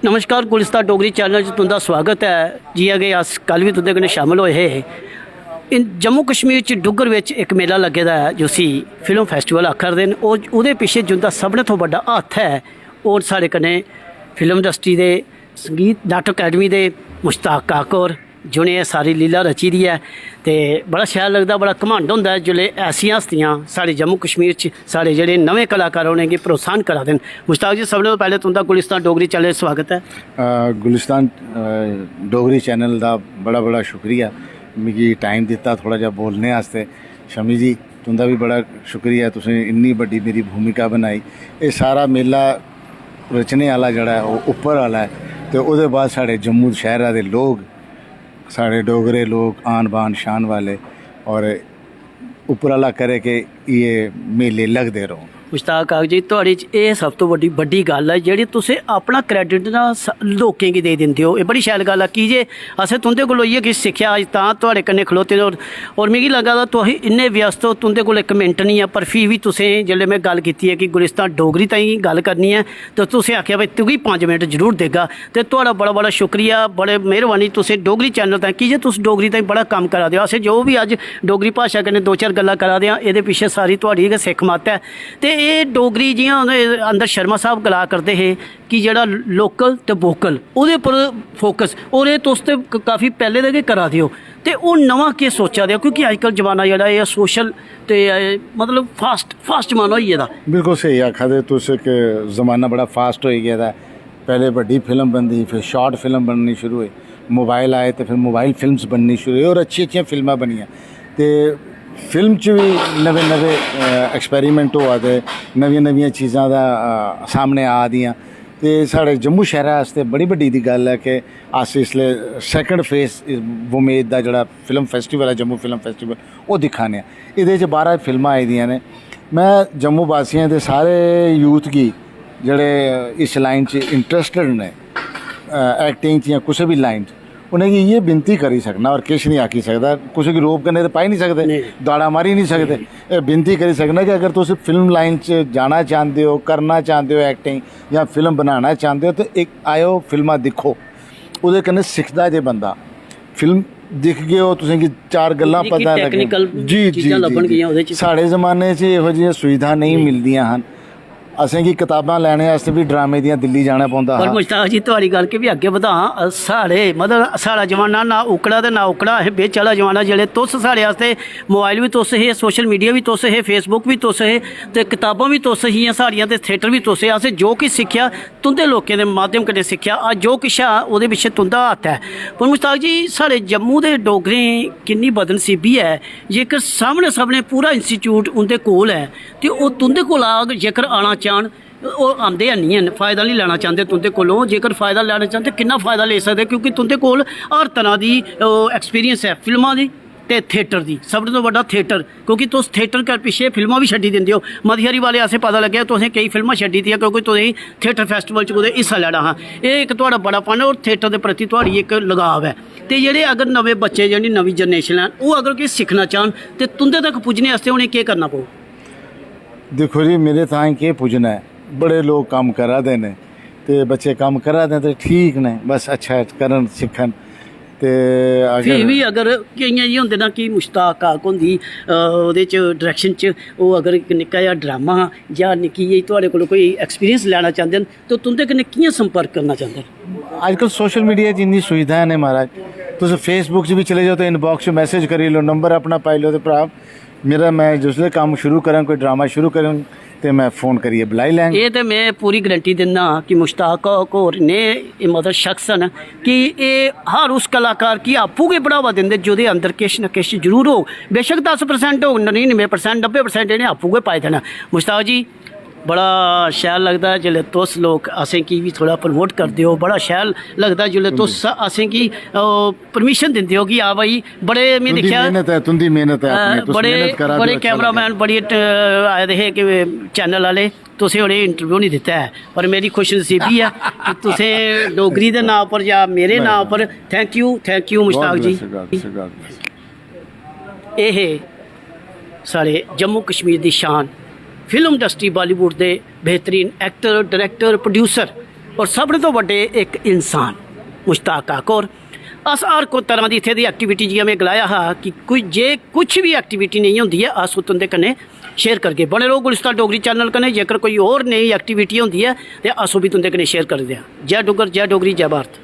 नमस्कार गुलिस्तान डोगरी चैनल च तुंदा स्वागत है। जियां कि अस कल भी तुंदे कन्नै शामिल होए हे। इन जम्मू कश्मीर च डुग्गर विच एक मेला लगे दा है जिसी फिल्म फैस्टिवल आखदे न। ओहदे पिछे जिंदा सभनें तो बड़ा हत्थ है और साढ़े कन्नै फिल्म इंडस्ट्री दे संगीत नाटक अकैडमी दे मुश्ताक काक होर जिन्हें सारी लीला रची दी है। तो बड़ा शैल लगता, बड़ा घमंड होंदा है जिसले ऐसियां हस्तियां साढ़े जम्मू कश्मीर च साढ़े जेह्ड़े नवे कलाकार उनेंगी प्रोत्साहन करा दे। मुश्ताक जी सबने तो पहले तुंदा गुलिस्तान डोगरी चैनल स्वागत है। गुलिस्तान डोगरी चैनल का बड़ा बड़ा शुक्रिया, मिगी टाइम दिता थोड़ा जा बोलने आस्ते। शमी जी तुंदा भी बड़ा शुक्रिया, तुसें इन्नी बड़ी मेरी भूमिका बनाई। ये सारा मेला रचने वाला जड़ा है वो उप्पर वाला है, तो उसदे बाद साढ़े जम्मू शहर के लोग, साढ़े डोगरे लोग आन बान शान वाले, और उप्पर वाला करे कि ये मेले लगते रहो। मुश्ताक काक जी तुहाड़ी च एह् सब तो बड्डी गल है जेह्ड़ी तुसें अपना क्रैडिट ना लोकें गी दे दिंदे हो। एह् बड़ी शैल गल है कि जे असें तुंदे कोलों इ'यै किश सिक्खेआ अज तां तुहाड़े कन्नै खलोते और मिगी लगा दा तुस इन्ने व्यस्त हो, तुंदे कोल इक मिनट नहीं है, पर फ्ही भी तुसें जेल्लै मैं गल कीती है कि गुलिस्तान डोगरी ताईं गल करनी है तो तुसें आखेआ भाई तुगी 5 मिनट जरूर देगा। ते तुहाड़ा बड़ा बड़ा शुक्रिया, बड़े मेहरबानी तुसें डोगरी चैनल ताईं कि जे तुस डोगरी ताईं बड़ा कम्म करा दे हो। असें जो भी अज्ज डोगरी भाशा कन्नै 2-4 गल्लां करा दे आं एह्दे पिच्छे सारी तुहाड़ी गै सिक्ख मत है। ते ये डोगरी जियां अंदर शर्मा साहब गला करते हैं कि जेड़ा लोकल ते वोकल उहदे पर फोकस, और ये तुस ते काफ़ी पहले दे गै करा दे हो। ते ओह् नवां केह् सोचा दे हो क्योंकि अजकल जमाना जेड़ा है सोशल ते मतलब फास्ट जमाना होई गेदा। बिल्कुल सही आखा दे तुस कि जमाना बड़ा फास्ट हो गया। पहले बड़ी फिल्म बनती, फिर शॉर्ट फिल्म बननी शुरू हुई, मोबाइल आए तो फिर मोबाइल फिल्म्स बननी शुरू हुई और अच्छी फिल्मां बनियां। तो फिल्म च भी नवे नवे एक्सपेरीमेंट होआ दे, नवियां चीज़ां दा सामने आ दियां। तो साढ़े जम्मू शहर आस्ते बड़ी बड्डी दी गल है कि अस इसले सैकंड फेस वुमेद दा जड़ा फिल्म फैस्टिवल है, जम्मू फिल्म फैस्टिवल वो दिखाने। इहदे च 12 फिल्मां आई दियां ने। मैं जम्मू वासियों के सारे यूथ गी जड़े इस लाइन च इंटरस्टेड ने एक्टिंग च या कुछ भी लाइन च, उनेंगी ये विनती करी सकना और किश नहीं आखी सकता। कुछ की रोप करने तो पाई नहीं सकते, दाड़ा मारी नहीं सकते। विनती करी सकना कि अगर तुम फिल्म लाइन च जाना चाहते हो, करना चाहते हो एक्टिंग या फिल्म बनाना चाहते हो, तो एक आयो फिल्मां दिखो, उहदे कन्नै सिखदा जे बंदा। फिल्म दिख गए हो तुसेंगी 4 गल्लां पता लगे। जी साढ़े जमाने च इहो जिहियां सुविधा नहीं मिलदियां हन। असें किताबां लैने आस्ते भी ड्रामे दियां दिल्ली जाना पौंदा। पर मुश्ताक जी तुहाड़ी गल के भी अग्गे बधा, साढ़े मतलब साढ़ा जमाना ना उकड़ा ते ना उकड़ा है, बिच आह्ला जमाना जेल्लै तुस साढ़े आस्ते मोबाइल भी तुस हे, सोशल मीडिया भी तुस हे, फेसबुक भी तुस हे, ते किताबां भी तुस हियां साड़ियां, ते थिएटर भी तुस हे। असें जो किश सिक्खेआ तुंदे लोकें दे माध्यम कन्नै सिक्खेआ। अज्ज जो किश है ओहदे पिच्छे तुंदा हत्थ है। पर मुश्ताक जी साढ़े जम्मू दे डोगरें किन्नी बदनसीबी है, जेकर सामने पूरा इंस्टीट्यूट उंदे कोल है ते ओह् तुंदे कोल आग जेकर आना चाहन, ओह् आंदे हैनी हैन, फ़ायदा नहीं लैना चाहते तुंदे कोलों। जेकर फ़ायदा लैना चाहते किन्ना फ़ायदा ले सकते, क्योंकि तुंदे कोल हर तरह की एक्सपीरियंस है फिल्मां दी ते थिएटर दी। सब तो बड़ा थिएटर, क्योंकि तुस थिएटर के पिछे फिल्मां भी छड्डी दिंदे हो। मती हारी वाले असें पता लग्गेआ तुसें कई फिल्मां छड्डी दियां क्योंकि तुसें थिएटर फैस्टिवल च कुदै हिस्सा लैना हा। एह् इक तुहाड़ा बड़ापन है और थिएटर के प्रति तुहाड़ी एक लगाव है। तो जेह्ड़े अगर नवे बच्चे जेह्ड़ी नवी जनरेशन है वो अगर किश सिक्खना चाहन तो तुंदे तक पुज्जने आस्ते उ'नें केह् करना पौ? देखो जी मेरे ताईं केह् पुज्जना है, बड़े लोग कम्म करा दे ने, ते बच्चे कम्म करा दे ते ठीक ने, बस अच्छा करन सिक्खन। ते फ्ही भी अगर केइयां जी होंदे ना कि मुश्ताक काक होंदी ओहदे च डायरैक्शन च ओह् अगर इक निक्का जिहा ड्रामा जां निक्की जी तुहाड़े कोल कोई एक्सपीरियंस लैना चाहंदे न तो तुंदे कन्नै कि'यां संपर्क करना चाहंदे न? अजकल सोशल मीडिया च इन्नी सुविधाएं ने महाराज, तुस फेसबुक च भी चले जाओ तो इनबॉक्स च मैसेज करी लो, नंबर अपना पाई लो, तो भरा मेरा मैं जिसले कम्म शुरू करां, कोई ड्रामा शुरू करां तो मैं फ़ोन करिए बुलाई लैंग। ये तो मैं पूरी गारंटी दिना कि मुश्ताक काक होर ने मतलब शख्स न कि ये हर उस कलाकार की आपूं गै बढ़ावा दिंदे जोदे अंदर किश न किश जरूर हो, बेशक 10% हो, 99% 90% इन्हें आपूं गै पाई देना। मुश्ताक जी बड़ा शैल लगता है जिसले तुस लोग असें की भी थोड़ा प्रमोट करते हो, बड़ा शैल लगता है जिसले तुस असें की परमिशन दिंदे हो कि हाँ भाई बड़े मैं दिक्खेआ तुंदी मेहनत है, बड़े कैमरामैन बड़ी आए दे हे कि चैनल वाले तुसें उन्हें इंटरव्यू नहीं दिता है, पर मेरी खुशनसीबी है कि तुसें डोगरी के नाम पर या मेरे नाम पर थैंक यू मुश्ताक जी। ये साढ़े जम्मू कश्मीर की शान फिल्म इंडस्ट्री बॉलीवुड के बेहतरीन एक्टर डायरैक्टर प्रोड्यूसर और सब तो बड़े एक इंसान मुश्ताक काकोर अस हर को तरह की इत्थे दी एक्टिविटी जियां मैं गलाया हा कि कोई जे कुछ भी एक्टिविटी नहीं होंदी है अस तुंदे कन्नै शेयर करके बने रहो गुलिस्तान डोगरी चैनल कन्नै जेकर कोई और नई एक्टिविटी होंदी है तो अस भी तुंदे कन्नै शेयर करदे हां। जय डुग्गर जय डोगरी जय भारत।